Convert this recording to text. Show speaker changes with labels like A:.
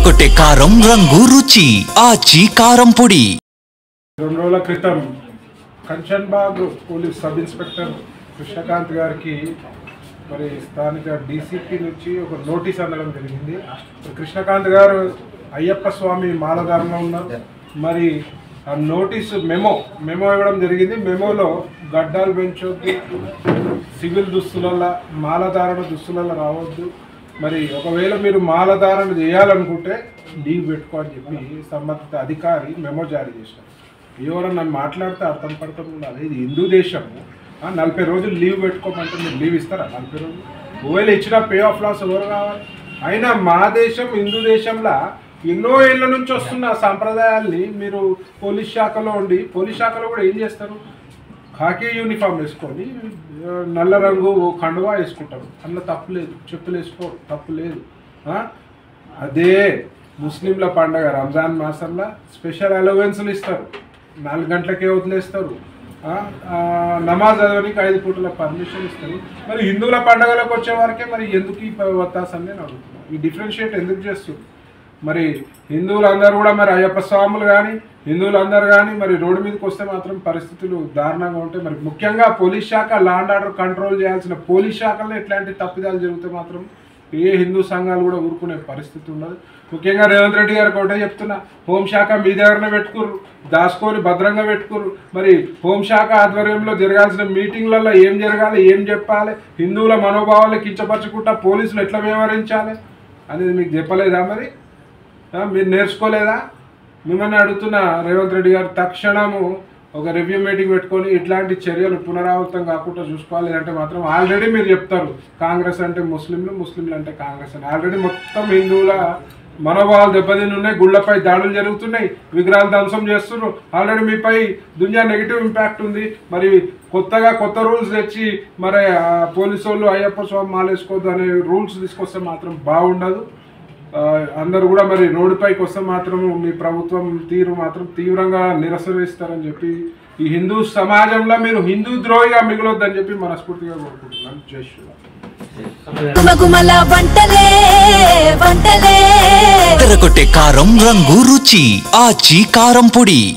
A: ఎర్రగొట్టే కారం రంగు రుచి ఆచి కారం పొడి.
B: 2 రోజుల క్రితం Kanchanbagh police sub inspector Krishnakanth గారికి మరి స్థానిక డీసీపీ నుంచి ఒక నోటీస్ అందడం జరిగింది. కృష్ణకాంత్ గారు అయ్యప్ప స్వామి మాలధారణలో ఉన్నారు. మరి ఆ నోటీసు మెమో ఇవ్వడం జరిగింది. మెమోలో గడ్డాలు పెంచొద్దు, సివిల్ దుస్తులలో మాలధారణ దుస్తులలో రావద్దు, మరి ఒకవేళ మీరు మాలధారణ చేయాలనుకుంటే లీవ్ పెట్టుకో అని చెప్పి సంబంధిత అధికారి మెమో జారీ చేశారు. ఎవరన్నా మాట్లాడితే అర్థం పడతాం ఉండాలి. ఇది హిందూ దేశము. 40 రోజులు లీవ్ పెట్టుకోమంటే మీరు లీవ్ ఇస్తారా? 40 రోజులు ఒకవేళ ఇచ్చిన పే ఆఫ్ లాస్ ఎవరు కావాలి? అయినా మా దేశం హిందూ దేశంలో ఎన్నో ఏళ్ళ నుంచి వస్తున్న సాంప్రదాయాల్ని మీరు పోలీస్ శాఖలో ఉండి, పోలీస్ శాఖలో కూడా ఏం చేస్తారు? ఖాకీ యూనిఫామ్ వేసుకొని నల్ల రంగు కండువా వేసుకుంటారు. అందులో తప్పు లేదు. చెప్పులు వేసుకో తప్పు లేదు. అదే ముస్లింల పండగ రంజాన్ మాసంలో స్పెషల్ అలవెన్స్లు ఇస్తారు. 4 గంటలకే వదిలేస్తారు. నమాజ్ చదవడానికి 5 పూటల పర్మిషన్ ఇస్తారు. మరి హిందువుల పండుగలకు వచ్చే వరకే మరి ఎందుకు ఈ వత్తాసని నేను అడుగుతున్నాను. ఈ డిఫరెన్షియేట్ ఎందుకు చేస్తుంది? మరి హిందువులందరూ కూడా మరి అయ్యప్ప స్వాములు కానీ హిందువులందరూ కానీ మరి రోడ్డు మీదకి వస్తే మాత్రం పరిస్థితులు దారుణంగా ఉంటాయి. మరి ముఖ్యంగా పోలీస్ శాఖ లా అండ్ ఆర్డర్ కంట్రోల్ చేయాల్సిన పోలీస్ శాఖలో ఇట్లాంటి తప్పిదాలు జరిగితే మాత్రం ఏ హిందూ సంఘాలు కూడా ఊరుకునే పరిస్థితి ఉండదు. ముఖ్యంగా రేవంత్ రెడ్డి గారికి ఒకటే చెప్తున్నా, హోంశాఖ మీ దగ్గరనే పెట్టుకుర్రు, దాచుకొని భద్రంగా పెట్టుకుర్రు. మరి హోంశాఖ ఆధ్వర్యంలో జరగాల్సిన మీటింగ్లలో ఏం జరగాలి, ఏం చెప్పాలి, హిందువుల మనోభావాలు కించపరచుకుంటా పోలీసులు ఎట్లా వ్యవహరించాలి అనేది మీకు చెప్పలేదా? మరి మీరు నేర్చుకోలేదా? మిమ్మల్ని అడుగుతున్న రేవంత్ రెడ్డి గారు తక్షణము ఒక రివ్యూ మీటింగ్ పెట్టుకొని ఇట్లాంటి చర్యలు పునరావృతం కాకుండా చూసుకోవాలి. అంటే మాత్రం ఆల్రెడీ మీరు చెప్తారు కాంగ్రెస్ అంటే ముస్లింలు, ముస్లింలు అంటే కాంగ్రెస్ అని. ఆల్రెడీ మొత్తం హిందువుల మనోభావాలు దెబ్బతిని ఉన్నాయి. గుళ్ళపై దాడులు జరుగుతున్నాయి, విగ్రహాలు ధ్వంసం చేస్తున్నారు. ఆల్రెడీ మీపై దునియా నెగిటివ్ ఇంపాక్ట్ ఉంది. మరి కొత్త రూల్స్ తెచ్చి మరి పోలీసు వాళ్ళు అయ్యప్ప స్వామి మాలేసుకోవద్దు అనే రూల్స్ తీసుకొస్తే మాత్రం బాగుండదు. అందరూ కూడా మరి రోడ్డుపైకి వస్తే మాత్రం మీ ప్రభుత్వం తీరు మాత్రం తీవ్రంగా నిరసనిస్తారని చెప్పి ఈ హిందూ సమాజంలో మీరు హిందూ ద్రోహిగా మిగలొద్దని చెప్పి మనస్ఫూర్తిగా కోరుకుంటున్నాను. జై శ్రీరామ్.
A: ఎర్రగొట్టే కారం రంగు రుచి ఆచి కారం పొడి.